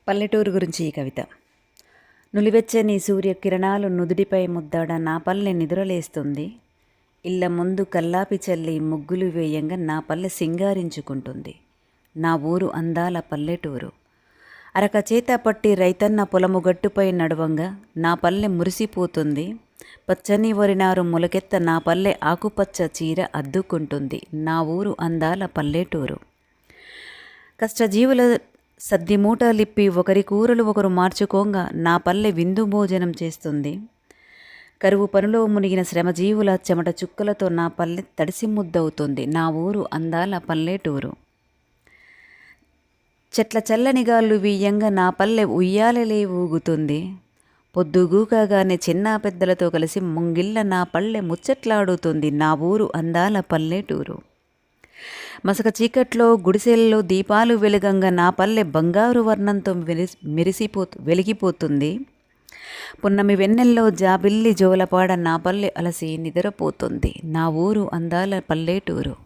పల్లెటూరు గురించి ఈ కవిత. నులివెచ్చని సూర్యకిరణాలు నుదుటిపై ముద్దాడ నా పల్లె నిద్రలేస్తుంది. ఇళ్ళ ముందు కల్లాపి చల్లి ముగ్గులు వేయంగా నా పల్లె సింగారించుకుంటుంది. నా ఊరు అందాల పల్లెటూరు. అరక చేత పట్టి రైతన్న పొలము గట్టుపై నడవంగా నా పల్లె మురిసిపోతుంది. పచ్చని వరినారు మొలకెత్త నా పల్లె ఆకుపచ్చ చీర అద్దుకుంటుంది. నా ఊరు అందాల పల్లెటూరు. కష్టజీవుల సద్ది మూటలిప్పి ఒకరి కూరలు ఒకరు మార్చుకోంగా నా పల్లె విందు భోజనం చేస్తుంది. కరువు పనిలో మునిగిన శ్రమజీవుల చెమట చుక్కలతో నా పల్లె తడిసి ముద్దవుతుంది. నా ఊరు అందాల పల్లెటూరు. చెట్ల చల్లని గాళ్ళు వీయంగా నా పల్లె ఉయ్యాలలే ఊగుతుంది. పొద్దుగూకగానే చిన్న పెద్దలతో కలిసి ముంగిళ్ళ నా పల్లె ముచ్చట్లాడుతుంది. నా ఊరు అందాల పల్లెటూరు. మసక చీకట్లో గుడిసెల్లో దీపాలు వెలుగంగా నా పల్లె బంగారు వర్ణంతో వెలిగిపోతుంది. పున్నమి వెన్నెల్లో జాబిల్లి జోలపాడ నా పల్లె అలసి నిద్రపోతుంది. నా ఊరు అందాల పల్లెటూరు.